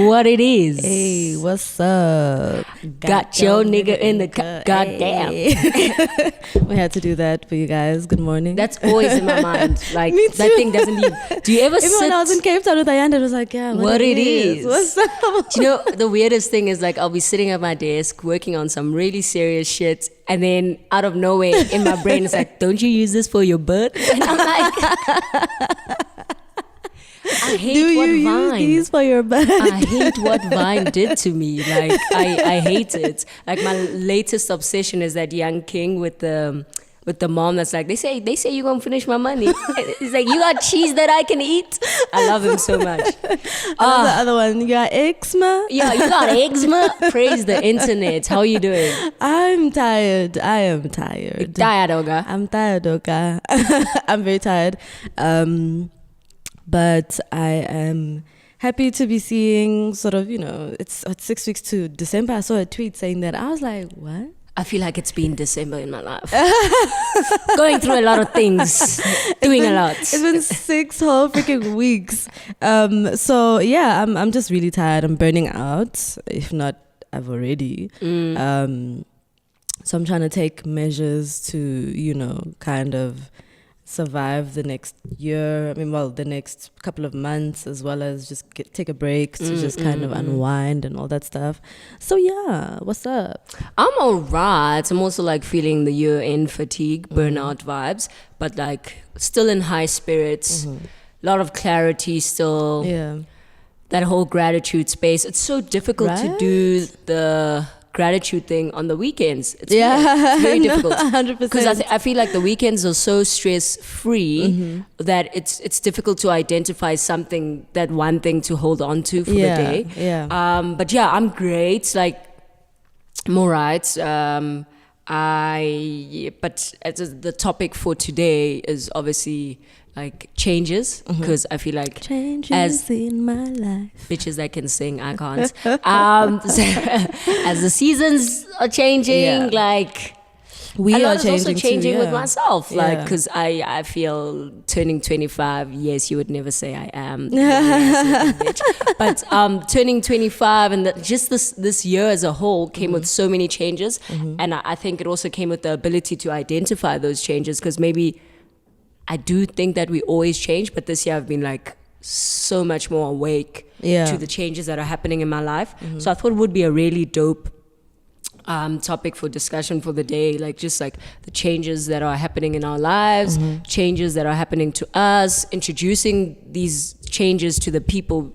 what it is. Hey, what's up? Got your nigga in the goddamn. Hey. We had to do that for you guys. Good morning. That's always in my mind. Like Me that too. thing doesn't leave. Do you ever Even sit? when I was in Cape Town with Ayanda, it was like, yeah, what it is. What's up? Do you know the weirdest thing is, like, I'll be sitting at my desk working on some really serious shit, and then out of nowhere in my brain it's like, don't you use this for your butt? And I'm like, I hate Do what you Vine. use these for your butt? I hate what Vine did to me. Like I hate it. Like my latest obsession is that young king with the mom that's like, they say you're gonna finish my money. It's like, you got cheese that I can eat. I love him so much. The other one, you got eczema? Yeah, you got eczema. Praise the internet. How are you doing? I'm tired. I am tired. Tired, Oga. I'm tired, okay? I'm very tired. But I am happy to be seeing sort of, it's 6 weeks to December. I saw a tweet saying that. I was like, what? I feel like it's been December in my life. Going through a lot of things. Doing a lot. It's been 6 whole freaking weeks. So yeah, I'm just really tired. I'm burning out. If not, I've already. So I'm trying to take measures to, kind of survive the next year. The next couple of months, as well as just take a break to just kind of unwind and all that stuff. So yeah, what's up? I'm alright. I'm also like feeling the year-end fatigue, burnout vibes, but like still in high spirits. A lot of clarity still. Yeah. That whole gratitude space. It's so difficult to do the gratitude thing on the weekends. It's weird. It's very difficult. 100%. Because I feel like the weekends are so stress-free that it's difficult to identify something, that one thing to hold on to for the day. Yeah. But yeah, I'm great. Like, I'm alright. But the topic for today is obviously like changes, because I feel like Changes in my life. bitches that can sing, I can't. As the seasons are changing, like We a are lot is also changing changing too, with yeah. myself, like, Yeah. because I feel turning 25. Yes, you would never say I am, bitch. But turning 25 and just this year as a whole came with so many changes, and I think it also came with the ability to identify those changes, because maybe I do think that we always change, but this year I've been like so much more awake to the changes that are happening in my life. So I thought it would be a really dope topic for discussion for the day, like just like the changes that are happening in our lives, changes that are happening to us, introducing these changes to the people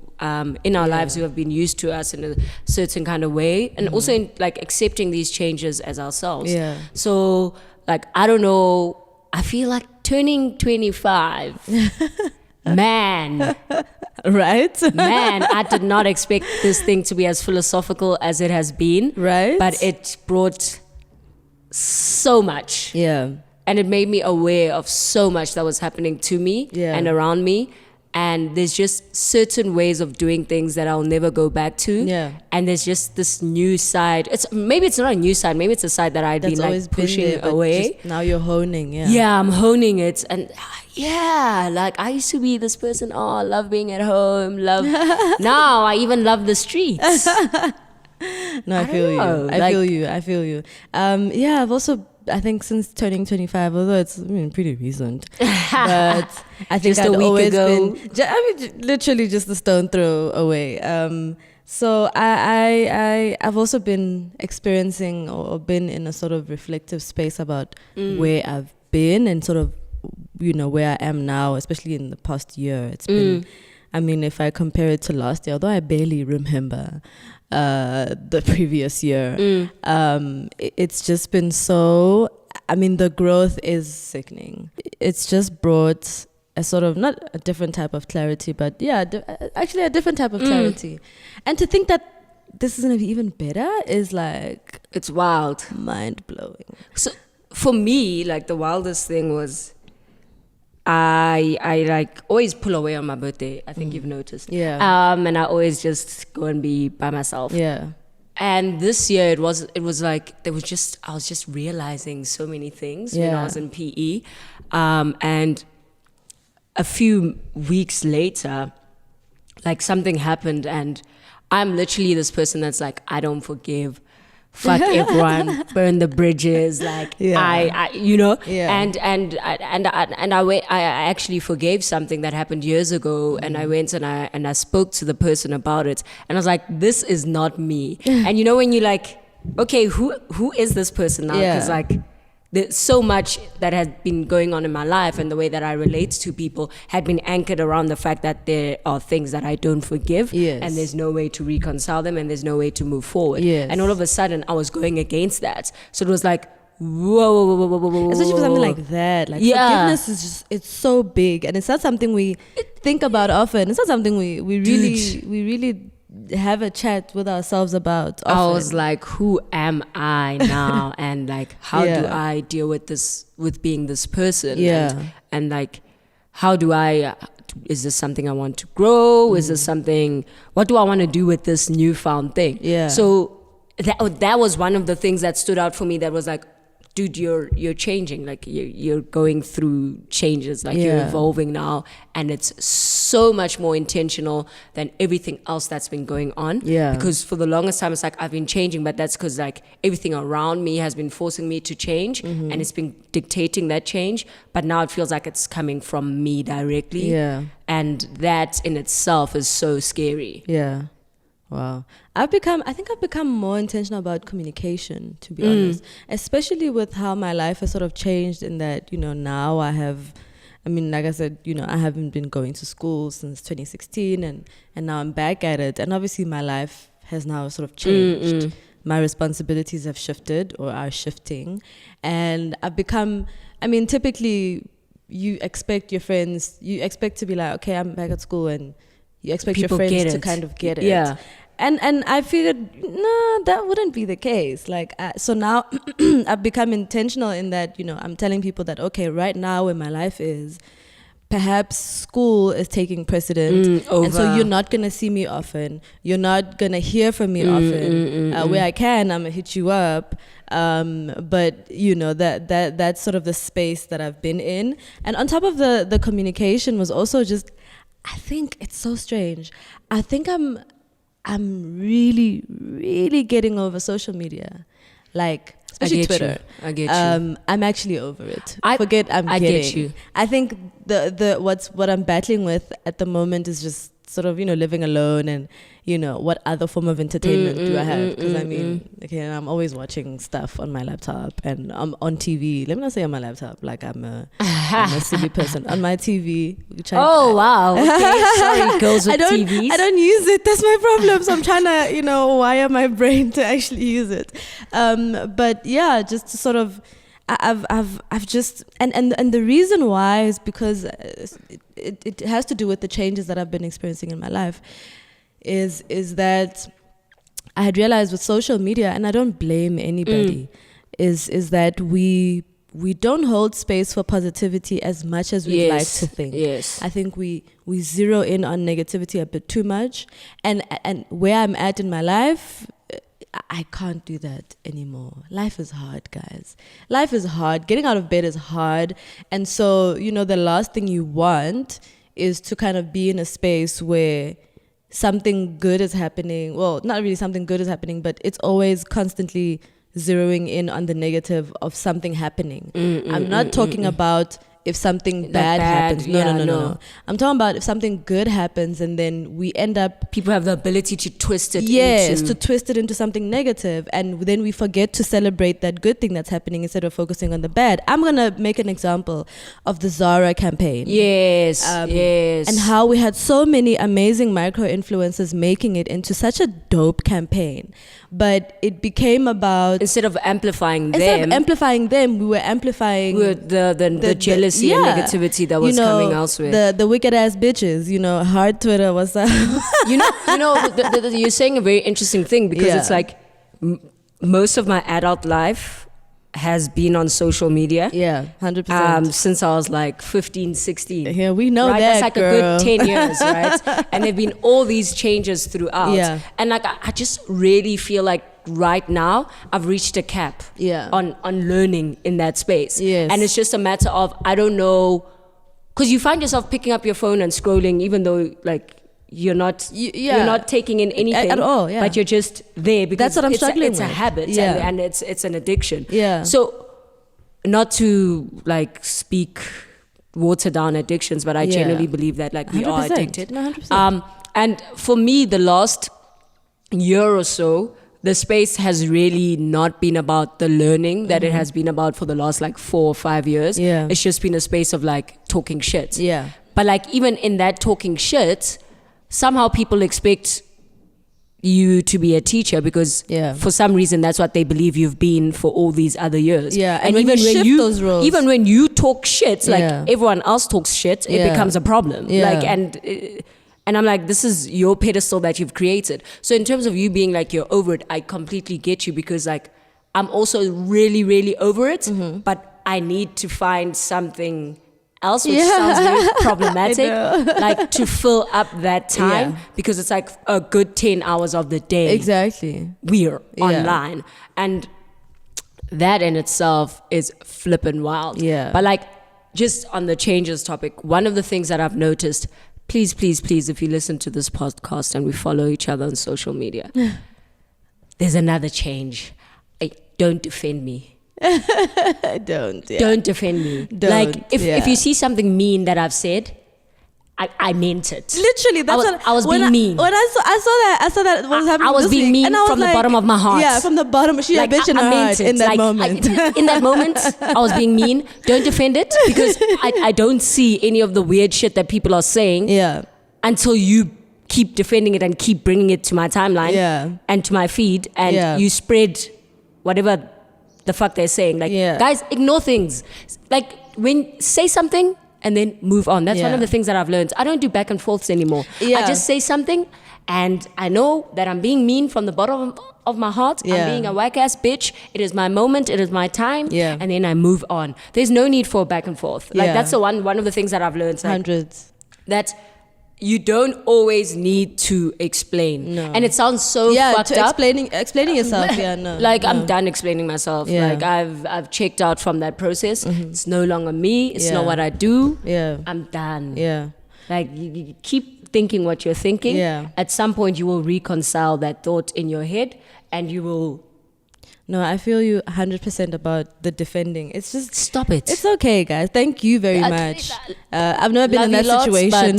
in our lives who have been used to us in a certain kind of way, and also in, like, accepting these changes as ourselves. Yeah. So like, I don't know, I feel like turning 25, man, I did not expect this thing to be as philosophical as it has been. Right. But it brought so much. Yeah. And it made me aware of so much that was happening to me and around me. And there's just certain ways of doing things that I'll never go back to. Yeah. And there's just this new side. Maybe it's not a new side. Maybe it's a side that I'd That's been always like pushing been there, but away. just now you're honing. Yeah. Yeah, I'm honing it. And yeah, like, I used to be this person, I love being at home, now I even love the streets. No, I feel know, you. I feel you. Yeah, I've also, I think since turning 25, although it's pretty recent, but I think Just a I'd week always ago. been, literally just a stone throw away. So I've also been experiencing or been in a sort of reflective space about where I've been and sort of, where I am now, especially in the past year. It's been, if I compare it to last year, although I barely remember the previous year, it's just been so, the growth is sickening. It's just brought a sort of, not a different type of clarity, but actually a different type of clarity. And to think that this is going to be even better is like, It's wild. mind blowing. So for me, like, the wildest thing was, I like always pull away on my birthday. I think you've noticed. Yeah. And I always just go and be by myself. Yeah. And this year it was like I was just realizing so many things when I was in PE, and a few weeks later, like, something happened, and I'm literally this person that's like, I don't forgive. Fuck everyone, burn the bridges, like I you know, and I actually forgave something that happened years ago, and I went and I spoke to the person about it, and I was like, this is not me. And you know, when you're like, okay, who is this person now? Because like, there's so much that has been going on in my life, and the way that I relate to people had been anchored around the fact that there are things that I don't forgive, and there's no way to reconcile them, and there's no way to move forward. And all of a sudden, I was going against that. So it was like, whoa. Especially for something like that. Like forgiveness is just, it's so big, and it's not something we think about often. It's not something we really have a chat with ourselves about often. I was like, who am I now? And like, how do I deal with this, with being this person? And like, how do I, is this something I want to grow? Is this something, what do I want to do with this newfound thing? So that was one of the things that stood out for me, that was like, dude, you're changing, like you're going through changes, like you're evolving now, and it's so much more intentional than everything else that's been going on. Because for the longest time, it's like I've been changing, but that's because like everything around me has been forcing me to change, and it's been dictating that change. But now it feels like it's coming from me directly, and that in itself is so scary. Wow. I think I've become more intentional about communication, to be honest, especially with how my life has sort of changed, in that, you know, now like I said, you know, I haven't been going to school since 2016, and now I'm back at it. And obviously my life has now sort of changed. My responsibilities have shifted, or are shifting. And I've become, typically you expect your friends, to be like, okay, I'm back at school, and you expect People your friends get to it. kind of get it. And I figured, no, that wouldn't be the case. Like, so now I've become intentional in that, you know, I'm telling people that, okay, right now where my life is, perhaps school is taking precedent, and so you're not gonna see me often. You're not gonna hear from me often. Where I can, I'm gonna hit you up. But you know, that's sort of the space that I've been in. And on top of the communication was also just, I think it's so strange. I think I'm really, really getting over social media, like especially Twitter. I get you. I'm actually over it. I get you. I think what I'm battling with at the moment is just sort of, you know, living alone, and, you know, what other form of entertainment do I have? Because okay, I'm always watching stuff on my laptop, and I'm on TV. Let me not say on my laptop, like I'm a silly person. On my TV. Wow. Okay, sorry, girls with TVs. I don't use it. That's my problem. So I'm trying to, you know, wire my brain to actually use it. But yeah, just to sort of, I've just, and the reason why is because it has to do with the changes that I've been experiencing in my life, is that I had realized with social media, and I don't blame anybody, is that we don't hold space for positivity as much as we'd like to think. I think we zero in on negativity a bit too much, and where I'm at in my life, I can't do that anymore. Life is hard, guys. Life is hard. Getting out of bed is hard. And so, you know, the last thing you want is to kind of be in a space where something good is happening. Well, not really something good is happening, but it's always constantly zeroing in on the negative of something happening. I'm not talking about if something bad happens. No. I'm talking about if something good happens, and then we end up... People have the ability to twist it to twist it into something negative, and then we forget to celebrate that good thing that's happening instead of focusing on the bad. I'm going to make an example of the Zara campaign. Yes. And how we had so many amazing micro-influencers making it into such a dope campaign. But it became about... Instead of amplifying them, we were amplifying... the jealousy and negativity that was coming elsewhere. The wicked ass bitches, you know, hard Twitter, what's up? you know, you're saying a very interesting thing, because it's like most of my adult life has been on social media. 100%. Since I was like 15, 16. Yeah, we know right? that, That's like girl. a good 10 years, right? And there've been all these changes throughout. And like, I just really feel like right now I've reached a cap on learning in that space. And it's just a matter of, I don't know, because you find yourself picking up your phone and scrolling, even though like you're not you're not taking in anything at all, yeah. but you're just there because that's what I'm struggling it's with. a habit, Yeah. and it's an addiction. Yeah. So not to like speak water down addictions, but I genuinely believe that like we are 100%. addicted. No, 100%. And for me, the last year or so, the space has really not been about the learning that it has been about for the last like 4 or 5 years. Yeah. It's just been a space of like talking shit. Yeah. But like even in that talking shit, somehow people expect you to be a teacher because for some reason that's what they believe you've been for all these other years. Yeah. And when even you when shift you those roles, even when you talk shit, like Yeah. everyone else talks shit, it Yeah. becomes a problem. Yeah. Like and I'm like, this is your pedestal that you've created. So in terms of you being like you're over it, I completely get you because like I'm also really, really over it, but I need to find something else, which sounds very problematic, like to fill up that time because it's like a good 10 hours of the day. Exactly. We're online. And that in itself is flippin' wild. Yeah. But like just on the changes topic, one of the things that I've noticed, please, if you listen to this podcast and we follow each other on social media, there's another change. Don't defend me. Don't. Yeah. Don't defend me. Don't, like if you see something mean that I've said, I meant it. Literally, that's I was being mean. When I saw that was happening. I was this being week, mean and I was from the like, bottom of my heart. Yeah, from the bottom. She had bitch in her meant heart it. in that Like, moment. In that moment, I was being mean. Don't defend it because I don't see any of the weird shit that people are saying until you keep defending it and keep bringing it to my timeline and to my feed and you spread whatever the fuck they're saying. Like, guys, ignore things. Like, say something and then move on. That's one of the things that I've learned. I don't do back and forths anymore. I just say something and I know that I'm being mean from the bottom of my heart. I'm being a whack-ass bitch. It is my moment. It is my time. And then I move on. There's no need for back and forth. Like, that's the one of the things that I've learned. Like, Hundreds. That you don't always need to explain. No. And it sounds so fucked up. Explaining yourself. I'm done explaining myself. Like I've checked out from that process. It's no longer me. It's not what I do. I'm done. Like you keep thinking what you're thinking. At some point you will reconcile that thought in your head and you will. No, I feel you 100% about the defending. It's just... Stop it. It's okay, guys. Thank you very much. I've never been in that lots, situation,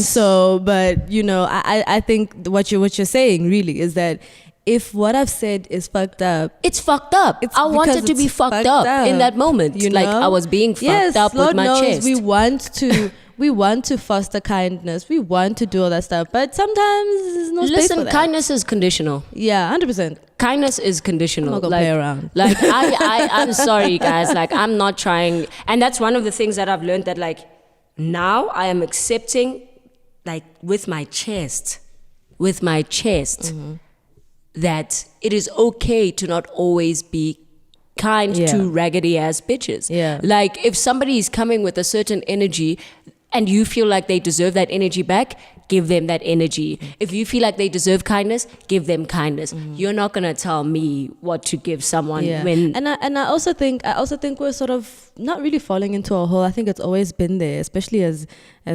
but you know, I think what you're saying really is that if what I've said is fucked up... It's fucked up. I wanted to be fucked up in that moment. You know? Like I was being fucked up Lord with my knows chest. We want to foster kindness. We want to do all that stuff. But sometimes there's no space for that. Kindness is conditional. Yeah, 100%. Kindness is conditional. I'm not gonna play around. Like I'm sorry, guys. Like I'm not trying. And that's one of the things that I've learned that like now I am accepting like with my chest that it is okay to not always be kind to raggedy ass bitches. Like if somebody is coming with a certain energy and you feel like they deserve that energy back, give them that energy. If you feel like they deserve kindness, give them kindness. You're not gonna tell me what to give someone when. And I also think we're sort of not really falling into a hole. I think it's always been there, especially as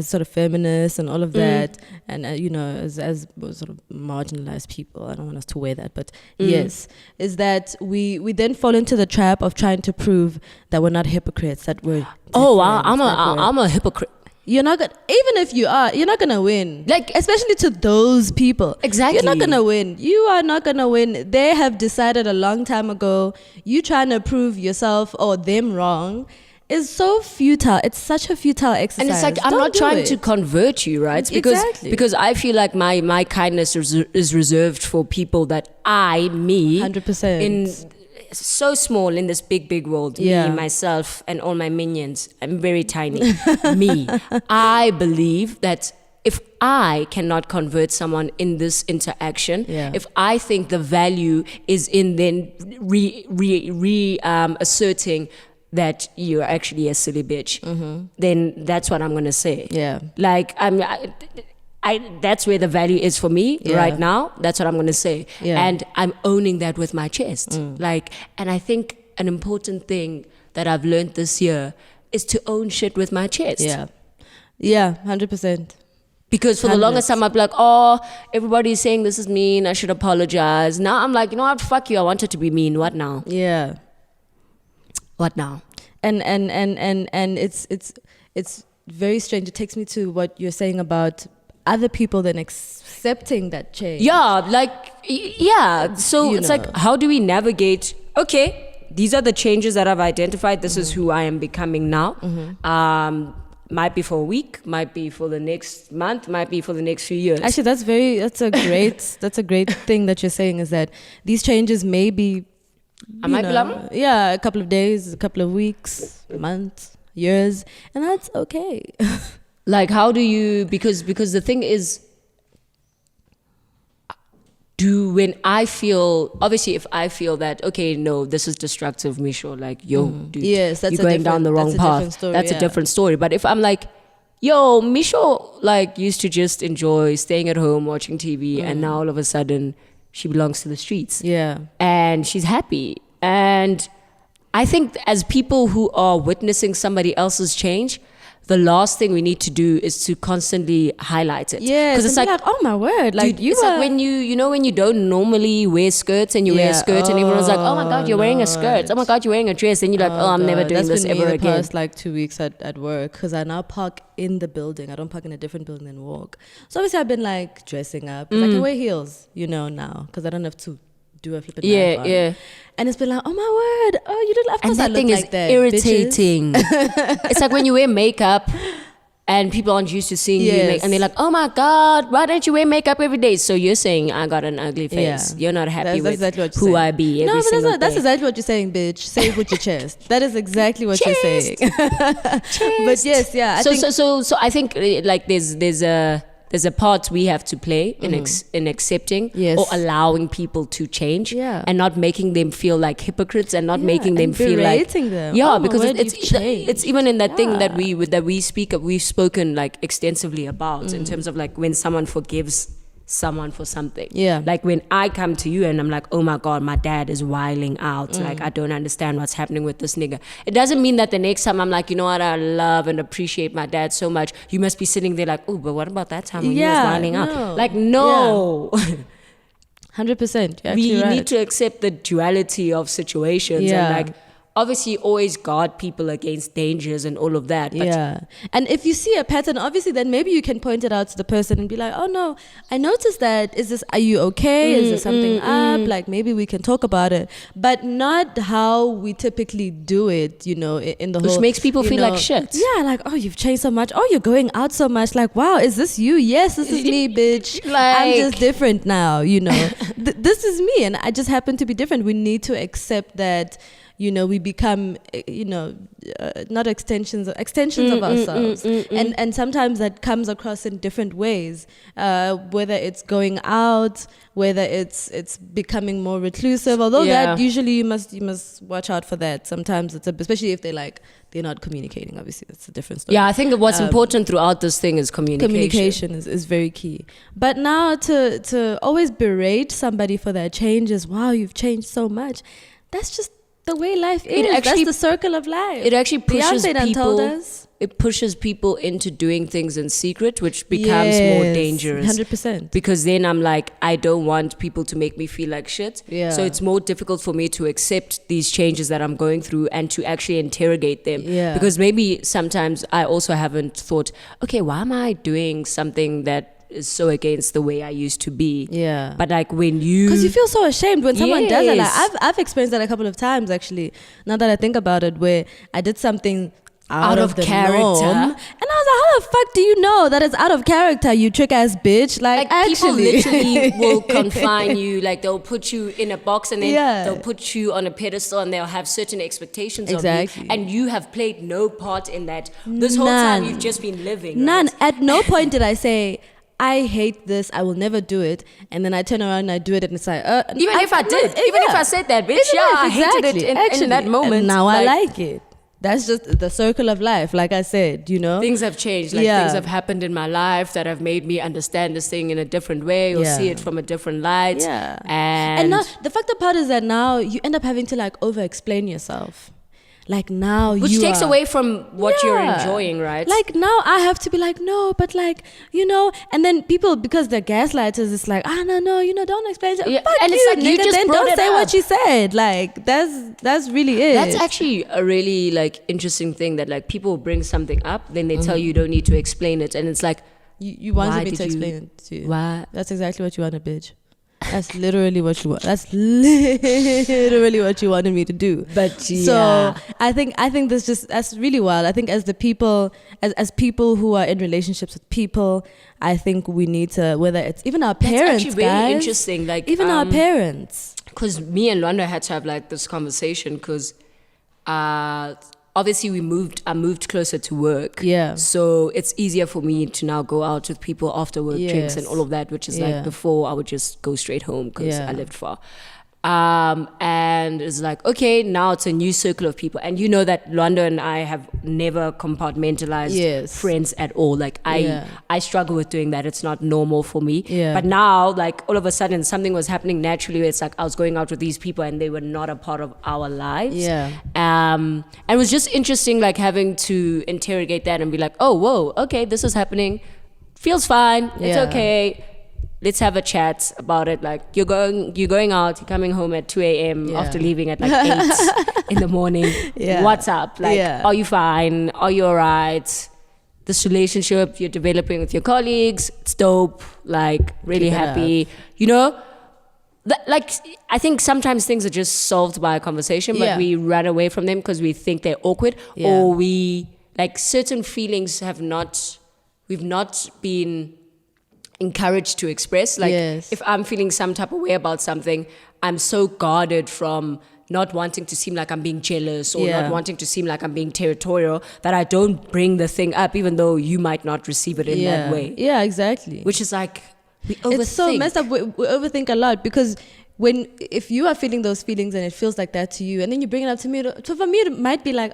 sort of feminists and all of that, and you know, as sort of marginalized people. I don't want us to wear that, but yes, is that we then fall into the trap of trying to prove that we're not hypocrites. That we're I'm a hypocrite. You're not gonna, even if you are, you're not gonna win. Like, especially to those people. Exactly. You're not gonna win. You are not gonna win. They have decided a long time ago, you trying to prove yourself or them wrong is so futile. It's such a futile exercise. And it's like, I'm not trying to convert you, right? Because I feel like my kindness is reserved for people that 100%. in so small in this big world, me, myself, and all my minions. I'm very tiny. Me. I believe that if I cannot convert someone in this interaction, if I think the value is in then asserting that you're actually a silly bitch, then that's what I'm gonna say. Like that's where the value is for me right now. That's what I'm going to say. And I'm owning that with my chest. Like, and I think an important thing that I've learned this year is to own shit with my chest. Yeah, 100%. Because for the longest time, I'd be like, oh, everybody's saying this is mean. I should apologize. Now I'm like, you know what? Fuck you. I wanted to be mean. What now? Yeah. What now? And it's very strange. It takes me to what you're saying about other people then accepting that change. Yeah, like, yeah. So it's like, how do we navigate? Okay, these are the changes that I've identified. This is who I am becoming now. Might be for a week, might be for the next month, might be for the next few years. Actually, that's a great thing that you're saying, is that these changes may be, might be like, a couple of days, a couple of weeks, months, years, and that's okay. Like, how do you, because the thing is, when I feel, obviously if I feel that, okay, no, this is destructive, Misho, like, yo, dude, yes, that's you're going down the wrong path. That's a different story. But if I'm like, yo, Misho, like, used to just enjoy staying at home, watching TV, and now all of a sudden she belongs to the streets. Yeah. And she's happy. And I think as people who are witnessing somebody else's change, the last thing we need to do is to constantly highlight it. Yeah, because it's like, oh my word, like, dude, it's like when when you don't normally wear skirts and you wear a skirt, and everyone's like, oh my god, you're wearing a skirt. Oh my god, you're wearing a dress, and you're like, I'm never doing this ever again. That's been me the past like 2 weeks at work, because I now park in the building. I don't park in a different building and walk. So obviously I've been like dressing up. 'Cause I can wear heels, now, because I don't have to do a flipping yeah. And it's been like, oh my word, oh, you did. Of course, and that thing is irritating. It's like when you wear makeup and people aren't used to seeing you, and they're like, oh my god, why don't you wear makeup every day? So you're saying I got an ugly face. You're not happy with exactly who I be every single day. That's exactly what you're saying, bitch. Say it with your chest. That is exactly what you're saying. But yes, yeah. So I think like there's a part we have to play in accepting or allowing people to change, and not making them feel like hypocrites, and not making them feel like them. Because it's even in that thing that we've spoken like extensively about in terms of like when someone forgives someone for something. Like when I come to you and I'm like, oh my god, my dad is wilding out, like I don't understand what's happening with this nigga. It doesn't mean that the next time I'm like, you know what, I love and appreciate my dad so much, you must be sitting there like, oh, but what about that time when he was wilding out? Like, no. 100%. We need to accept the duality of situations and like obviously always guard people against dangers and all of that. But and if you see a pattern, obviously then maybe you can point it out to the person and be like, oh no, I noticed that. Are you okay? Is there something up? Like maybe we can talk about it, but not how we typically do it, in the which makes people feel like shit. Yeah, like, oh, you've changed so much. Oh, you're going out so much. Like, wow, is this you? Yes, this is me, bitch. Like, I'm just different now, this is me, and I just happen to be different. We need to accept that we become, not extensions of ourselves. And sometimes that comes across in different ways, whether it's going out, whether it's becoming more reclusive, although that usually you must watch out for that. Sometimes especially if they're not communicating, obviously that's a different story. Yeah, I think what's important throughout this thing is communication. Communication is very key. But now to always berate somebody for their changes, wow, you've changed so much, that's just the way life is. That's the circle of life. It actually pushes people. Told us. It pushes people into doing things in secret, which becomes more dangerous. 100%. Because then I'm like, I don't want people to make me feel like shit. Yeah. So it's more difficult for me to accept these changes that I'm going through and to actually interrogate them. Yeah. Because maybe sometimes I also haven't thought, okay, why am I doing something that is so against the way I used to be? Yeah. But like when because you feel so ashamed when someone does it. Like I've experienced that a couple of times actually, now that I think about it, where I did something out of the character, and I was like, how the fuck do you know that it's out of character, you trick ass bitch? Like actually, people literally will confine you. Like they'll put you in a box and then they'll put you on a pedestal and they'll have certain expectations of you, and you have played no part in that. This whole time you've just been living. None. Right? At no point did I say, I hate this, I will never do it, and then I turn around and I do it, and it's like, even if I said that, bitch, I hated it in that moment. And now I like it. That's just the circle of life, like I said, Things have changed. Like things have happened in my life that have made me understand this thing in a different way or see it from a different light. And now, the fucked up part is that now you end up having to like over-explain yourself. like now which you takes are, away from what you're Yeah. enjoying, right? Like now I have to be like, no, but like, you know, and then people, because they're gaslighters, it's like, no, you know, don't explain it. Yeah, Fuck and you, it's like, you nigga, just then brought don't it say up. what you said. Like that's really it. That's actually a really like interesting thing, that like people bring something up, then they tell you don't need to explain it, and it's like, you wanted why me did to you- explain it to you. why? That's exactly what you wanted, bitch. That's literally what you want. That's literally what you wanted me to do. But So I think that's really wild. I think as the people, as people who are in relationships with people, I think we need to, whether it's even our parents, that's actually really guys, interesting. Like even our parents. because me and Lwanda had to have like this conversation, because obviously I moved closer to work. Yeah. So it's easier for me to now go out with people after work drinks and Yes. all of that, which is Yeah. like before I would just go straight home because Yeah. I lived far. And it's like, okay, now it's a new circle of people. And you know that Lwanda and I have never compartmentalized Yes. friends at all. Like Yeah. I struggle with doing that. It's not normal for me. Yeah. But now, like all of a sudden something was happening naturally. It's like I was going out with these people and they were not a part of our lives. Yeah. And it was just interesting, like having to interrogate that and be like, oh, whoa, okay, this is happening. Feels fine. It's Yeah. okay. Let's have a chat about it. Like you're going out, you're coming home at 2 a.m. Yeah. after leaving at like 8 in the morning. Yeah. What's up? Like, Yeah. are you fine? Are you all right? This relationship you're developing with your colleagues, it's dope. Like really Keep it happy. You know, like I think sometimes things are just solved by a conversation, but Yeah. we run away from them because we think they're awkward, Yeah. or we like certain feelings we've not been encouraged to express. Like Yes. if I'm feeling some type of way about something, I'm so guarded from not wanting to seem like I'm being jealous or Yeah. not wanting to seem like I'm being territorial, that I don't bring the thing up, even though you might not receive it in that way. Yeah, exactly. Which is like, we overthink. It's so messed up. We overthink a lot, because if you are feeling those feelings and it feels like that to you, and then you bring it up to me, so for me it might be like,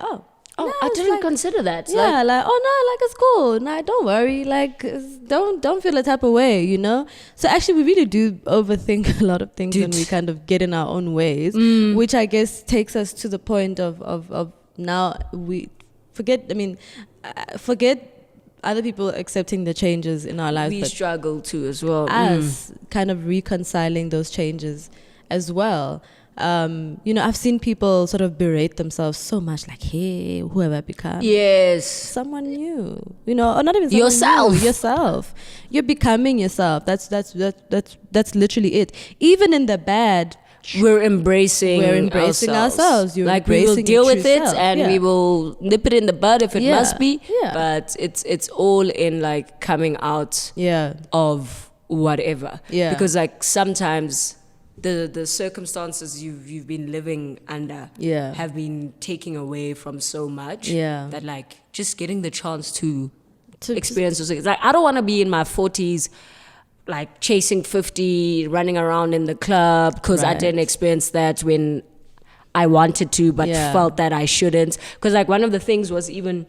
Oh, no, I it's didn't like- consider that. Yeah, like, oh no, like it's cool. Nah, don't worry. Like, don't feel a type of way, you know. So actually, we really do overthink a lot of things, and we kind of get in our own ways, which I guess takes us to the point of now we forget. I mean, forget other people accepting the changes in our lives, we but struggle too as well. us kind of reconciling those changes as well. You know, I've seen people sort of berate themselves so much, like, hey, who have I become? Yes. Someone new, you know, or not even someone Yourself. new, yourself. You're becoming yourself. That's literally it. Even in the bad, We're embracing ourselves. You're like we will embracing deal your with true it, self. and Yeah. we will nip it in the bud if it Yeah. must be. Yeah. But it's all in like coming out yeah, of whatever. Yeah. Because like sometimes the circumstances you've been living under Yeah. have been taking away from so much. Yeah. That like just getting the chance to To experience those things. Like I don't want to be in my 40s like chasing 50, running around in the club, because I Right. didn't experience that when I wanted to, but Yeah. felt that I shouldn't. Because like one of the things was, even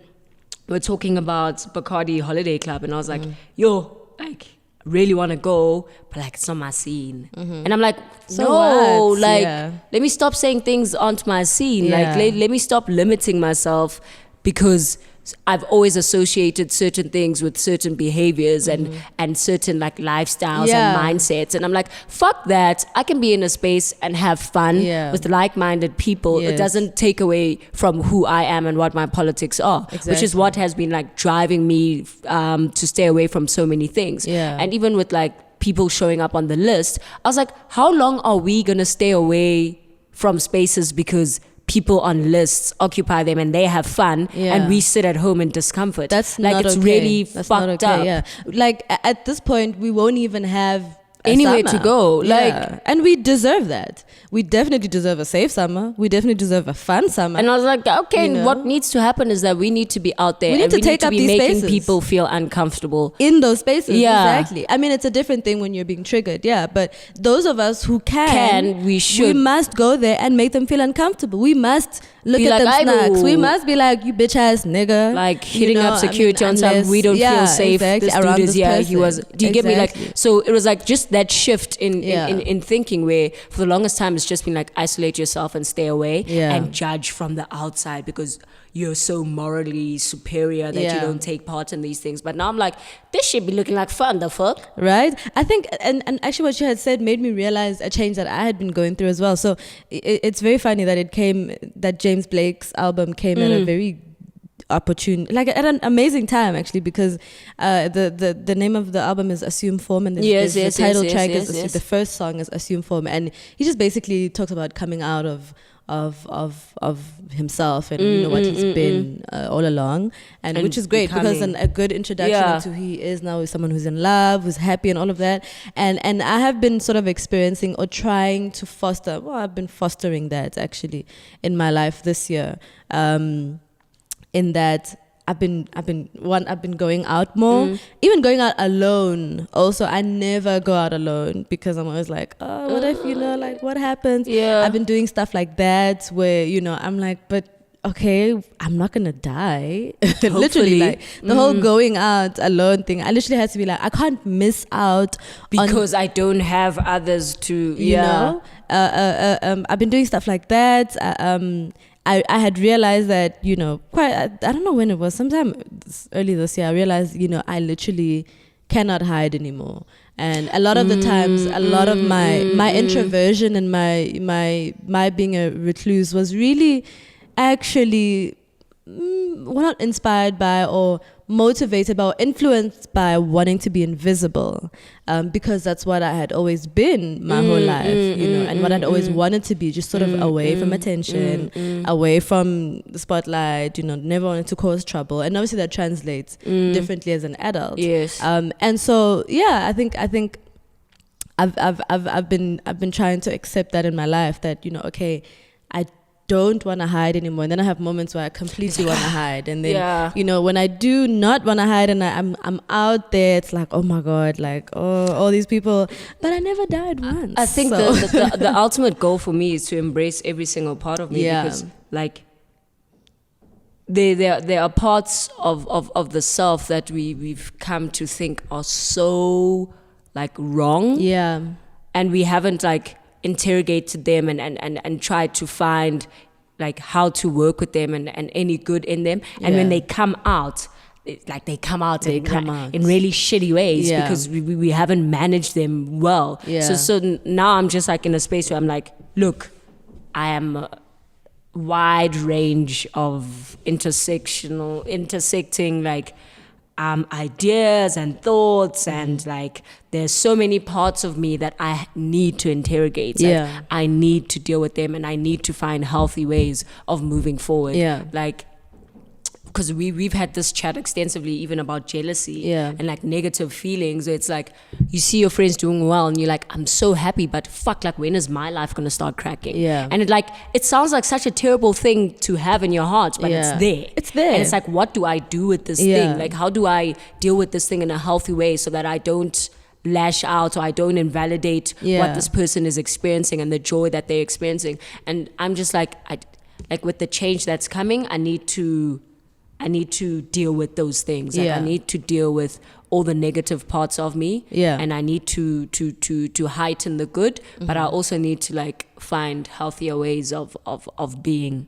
we're talking about Bacardi Holiday Club, and I was like, yo, like really want to go, but like it's not my scene. And I'm like, So no, what? like Yeah. let me stop saying things aren't my scene. Like Yeah. let me stop limiting myself, because I've always associated certain things with certain behaviors and certain like lifestyles Yeah. and mindsets. And I'm like, fuck that. I can be in a space and have fun Yeah. with like-minded people. It Yes. doesn't take away from who I am and what my politics are, which is Exactly. what has been like driving me to stay away from so many things. Yeah. And even with like people showing up on the list, I was like, how long are we going to stay away from spaces because people on lists occupy them and they have fun, Yeah. and we sit at home in discomfort? That's like not it's okay. really That's fucked not okay, up. Yeah, like at this point, we won't even have a Anywhere to summer. go, Yeah. like- and we deserve that. We definitely deserve a safe summer. We definitely deserve a fun summer. And I was like, okay, You know? what needs to happen is that we need to be out there. We need and to we take need to up be these making spaces. people feel uncomfortable. in those spaces, Yeah. exactly. I mean, it's a different thing when you're being triggered, yeah. But those of us who can, We should. we must go there and make them feel uncomfortable. We must look Be at like, them "Aibo." snacks. We must be like, you bitch ass nigga. Like hitting up security on some, we don't feel safe. Exactly, This around dude is this here. He was. person. Do you get me? Like, Exactly. so it was like just that shift Yeah. in thinking, where for the longest time it's just been like isolate yourself and stay away Yeah. and judge from the outside because you're so morally superior that you Yeah. don't take part in these things. But now I'm like, this should be looking like fun. The fuck? Right? I think, and actually what you had said made me realize a change that I had been going through as well. So it's very funny that James Blake's album came at a very opportune, like at an amazing time actually, because the name of the album is Assume Form, and there's the title track is the first song is Assume Form, and he just basically talks about coming out of himself and you know what he's been all along, and which is great because a good introduction to who he is now is someone who's in love, who's happy, and all of that. And I have been sort of experiencing or trying to foster. Well, I've been fostering that actually in my life this year. In that I've been going out more, even going out alone. Also, I never go out alone because I'm always like, oh, what if, like what happens? Yeah. I've been doing stuff like that where, I'm like, but okay, I'm not gonna die. Literally, like the whole going out alone thing. I literally had to be like, I can't miss out because I don't have others to, you know. I've been doing stuff like that. I had realized that, I don't know when it was, sometime early this year, I realized, I literally cannot hide anymore. And a lot of the times, a lot of my introversion and my being a recluse was really actually not inspired by or motivated by or influenced by wanting to be invisible, because that's what I had always been my whole life, and what I'd always wanted to be, just sort of away from attention, away from the spotlight, never wanted to cause trouble, and obviously that translates differently as an adult. Yes. And so I think I've been trying to accept that in my life, that okay, I don't want to hide anymore, and then I have moments where I completely want to hide, and then when I do not want to hide and I'm out there, it's like, oh my god, like all these people, but I never died once. I think the ultimate goal for me is to embrace every single part of me, because like there are parts of the self that we've come to think are so like wrong, and we haven't like interrogated them and tried to find like how to work with them and any good in them, and when they come out, they come out in really shitty ways because we haven't managed them well. So now I'm just like in a space where I'm like, look, I am a wide range of intersecting like ideas and thoughts, and like there's so many parts of me that I need to interrogate. Like, I need to deal with them, and I need to find healthy ways of moving forward. Like, because we've had this chat extensively even about jealousy and like negative feelings, where it's like you see your friends doing well and you're like, I'm so happy, but fuck, like when is my life gonna start cracking? And it sounds like such a terrible thing to have in your heart, but it's there and it's like, what do I do with this thing? Like, how do I deal with this thing in a healthy way so that I don't lash out or I don't invalidate what this person is experiencing and the joy that they're experiencing? And I'm just like, with the change that's coming, I need to deal with those things. Like, I need to deal with all the negative parts of me, and I need to heighten the good, but I also need to like find healthier ways of being,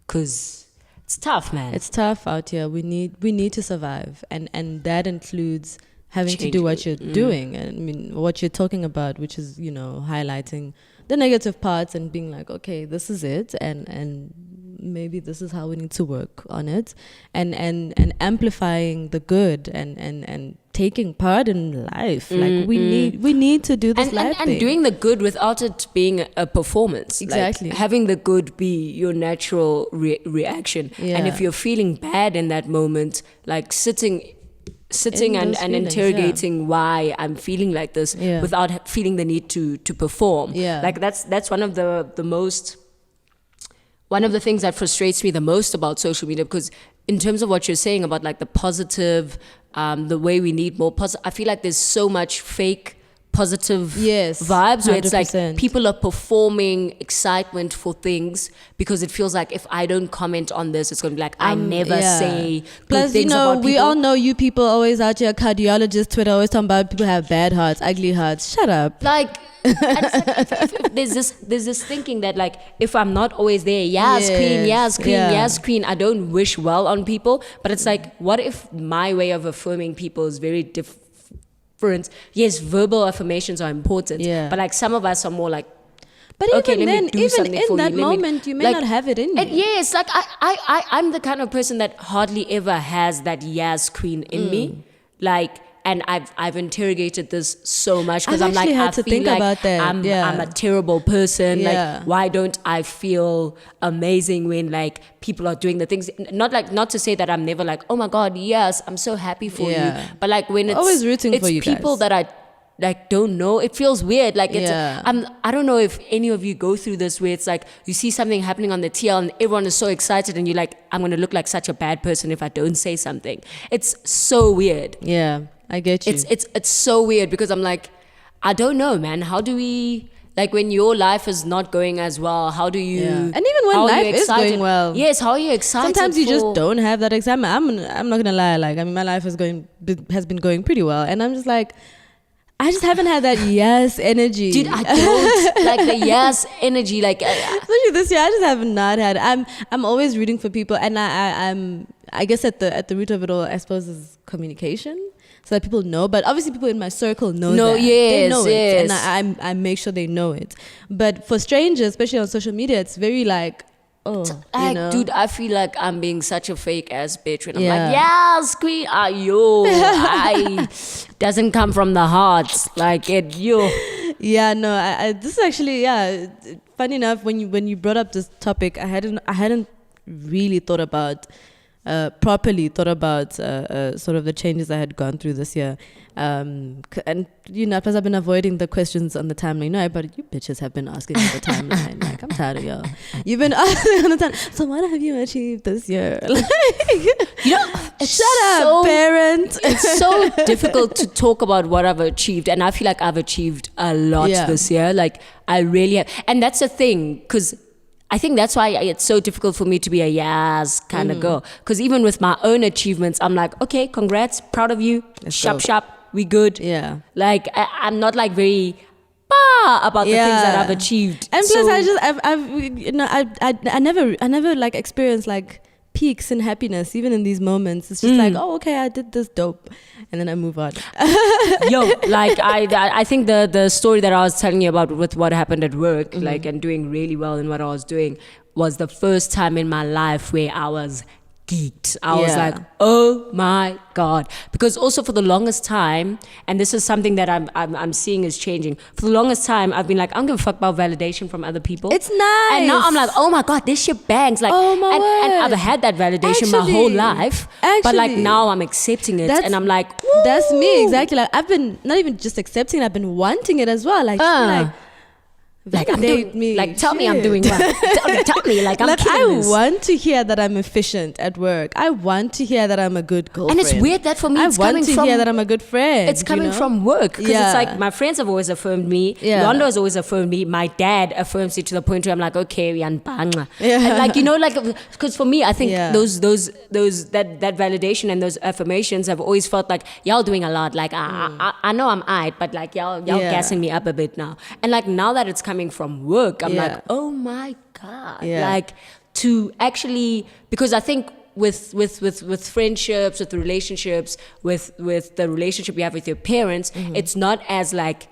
because it's tough, man. It's tough out here. We need to survive, and that includes having to do what you're doing, and I mean what you're talking about, which is highlighting the negative parts and being like, okay, this is it, and maybe this is how we need to work on it, and amplifying the good and taking part in life. Like we need to do this life thing. And doing the good without it being a performance. Exactly. Like, having the good be your natural reaction. And if you're feeling bad in that moment, like sitting and interrogating why I'm feeling like this without feeling the need to perform. Like that's one of the things that frustrates me the most about social media, because in terms of what you're saying about like the positive, the way we need more positive, I feel like there's so much fake positive Yes, vibes where it's 100%. like people are performing excitement for things because it feels like if I don't comment on this, it's going to be like I never say good Plus, things about people. we all know you people always out here, cardiologists, Twitter, always talking about people have bad hearts, ugly hearts. Shut up. Like, and it's like if there's this thinking that like if I'm not always there, yes, queen, I don't wish well on people. But it's like, what if my way of affirming people is very different? Yes, verbal affirmations are important, but like some of us are more like, but okay, even then, even in that you. moment, you may not have it in you. And yes, like I'm the kind of person that hardly ever has that yes queen in me. Like, and I've interrogated this so much because I'm like, I feel think like about that. I'm a terrible person. Yeah. Like, why don't I feel amazing when like people are doing the things? Not to say that I'm never like, oh my God, yes, I'm so happy for you. But like when it's always rooting for you people guys. that I like don't know, it feels weird. Like it's I don't know if any of you go through this where it's like you see something happening on the TL and everyone is so excited and you're like, I'm gonna look like such a bad person if I don't say something. It's so weird. Yeah, I get you. It's so weird because I'm like, I don't know, man. How do we, like, when your life is not going as well, how do you? And even when life is going well, yes, how are you excited? Sometimes you just don't have that excitement. I'm not gonna lie. Like, I mean, my life has been going pretty well, and I'm just like, I just haven't had that yes energy. Dude, I don't like the yes energy. Like, especially this year, I just have not had. I'm always rooting for people, and I guess at the root of it all, I suppose, is communication, so that people know. But obviously, people in my circle know that. They know it, and I make sure they know it. But for strangers, especially on social media, it's very like, dude, I feel like I'm being such a fake ass bitch when I'm like, yes, queen, I doesn't come from the heart, like it, yo. Yeah, no, I this is actually, funny enough, when you brought up this topic, I hadn't really properly thought about sort of the changes I had gone through this year. And plus I've been avoiding the questions on the timeline. But you bitches have been asking on the timeline. Like, I'm tired of y'all. You've been asking on the timeline. So what have you achieved this year? Like, shut up, parent. It's so difficult to talk about what I've achieved, and I feel like I've achieved a lot this year. Like, I really have, and that's the thing, because I think that's why it's so difficult for me to be a yes kind of girl. Because even with my own achievements, I'm like, okay, congrats, proud of you, sharp, we good. Yeah. Like, I'm not like very about the things that I've achieved. And plus, I never like experienced like peaks in happiness, even in these moments. It's just like, oh, okay, I did this dope, and then I move on. Like I think the story that I was telling you about with what happened at work, like, and doing really well in what I was doing, was the first time in my life where I was geeked. I was like, oh my God. Because also for the longest time, and this is something that I'm seeing is changing, for the longest time I've been like, I don't give a fuck about validation from other people. It's nice. And now I'm like, oh my God, this shit bangs. Like, oh my word. And I've had that validation my whole life. But like now I'm accepting it, and I'm like, woo. That's me, exactly. Like, I've been not even just accepting it, I've been wanting it as well. Like, like I'm doing, me. Like, tell me I'm doing well. tell me, like, I'm killing this. I want to hear that I'm efficient at work. I want to hear that I'm a good girlfriend. And it's weird that for me, I want to hear that I'm a good friend. It's coming from work, because it's like my friends have always affirmed me. Londo has always affirmed me. My dad affirms it to the point where I'm like, okay, and like, like, because for me, I think those that validation and those affirmations have always felt like y'all doing a lot. Like, I know I'm aight, but like y'all gassing me up a bit now. And like now that it's coming from work, I'm like, oh my God. Like, to actually, because I think with friendships, with relationships, with the relationship you have with your parents, it's not as like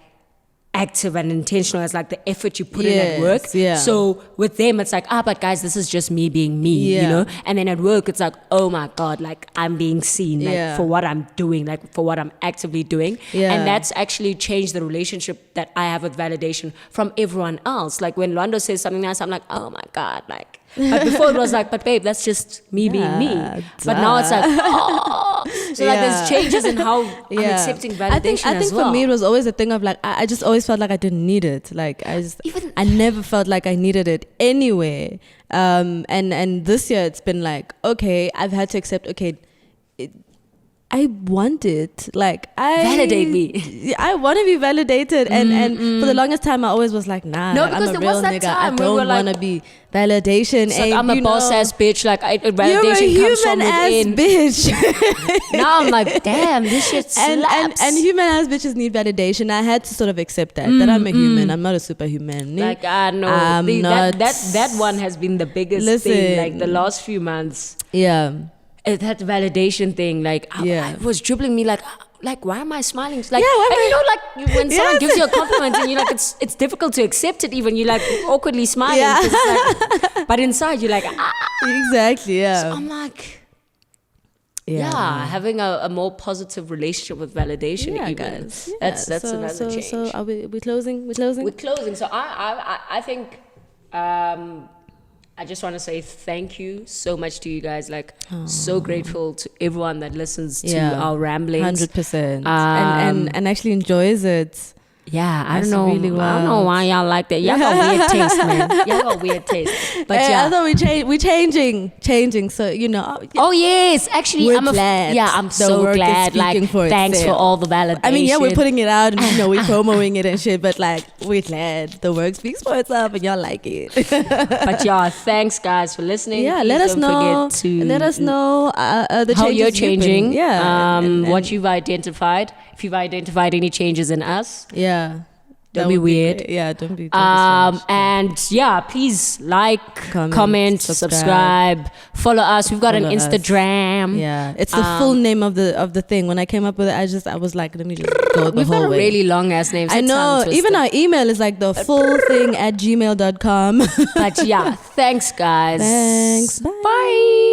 active and intentional as like the effort you put in at work. So with them it's like, but guys, this is just me being me, you know. And then at work it's like, oh my God, like I'm being seen, like for what I'm doing, like for what I'm actively doing. And that's actually changed the relationship that I have with validation from everyone else. Like when Londo says something nice, I'm like, oh my God, like. But before it was like, but babe, that's just me being me. But now it's like, so like there's changes in how I'm accepting validation. I think for me it was always a thing of like, I just always felt like I didn't need it. Like I never felt like I needed it anyway. And this year it's been like, okay, I've had to accept, okay, I want it. Like Validate me. I want to be validated, and for the longest time I always was like, nah, No, like, because I'm a there was real that nigga. time I where we were don't like- want to be validation. It's like, and I'm a you boss know, ass bitch. Like you're a validation comes from human ass within. bitch. Now I'm like, damn, this shit slaps. and human ass bitches need validation. I had to sort of accept that I'm a human. I'm not a superhuman. like I know I'm not- that one has been the biggest Listen. thing. Like the last few months, Yeah. that validation thing. Like Yeah. it was dribbling me. Like why am I smiling? Like, Yeah, why am and I- you know, like when someone Yes. gives you a compliment and you're like, it's difficult to accept it. Even you're like awkwardly smiling. Yeah. 'Cause it's like, but inside you're like, Exactly. Yeah. So I'm like. Yeah, having a more positive relationship with validation. Yeah, even. guys. Yeah. That's another change. So are we closing? We're closing. We're closing. So I think I just want to say thank you so much to you guys. Like, so grateful to everyone that listens to our ramblings. 100%. And actually enjoys it. Yeah, I That's don't know. really I don't know wild. why y'all like that. Y'all got weird taste, man. Y'all got weird taste. But I thought we're changing. So you know. Oh yes, actually, We're I'm glad I'm the so work is glad. Like, speaking for thanks for itself. all the validation. I mean, yeah, we're putting it out and we're promoting it and shit. But like, we're glad the work speaks for itself and y'all like it. But yeah, thanks guys for listening. Yeah, Please let us don't know. forget to Let us know the how changes you're you've been- changing. Yeah, and what you've identified. If you've identified any changes in us. yeah. Don't That be would weird. great. Yeah, don't be strange. And yeah, please like, comment, subscribe. subscribe, follow us. We've got Follow an us. Instagram. Yeah, it's the full name of the thing. When I came up with it, I was like, let me just go the We've whole got a way. really long ass name. so I it know. sounds Even twisted. our email is like the full thing at gmail.com. But yeah, thanks guys. Thanks. Bye. Bye.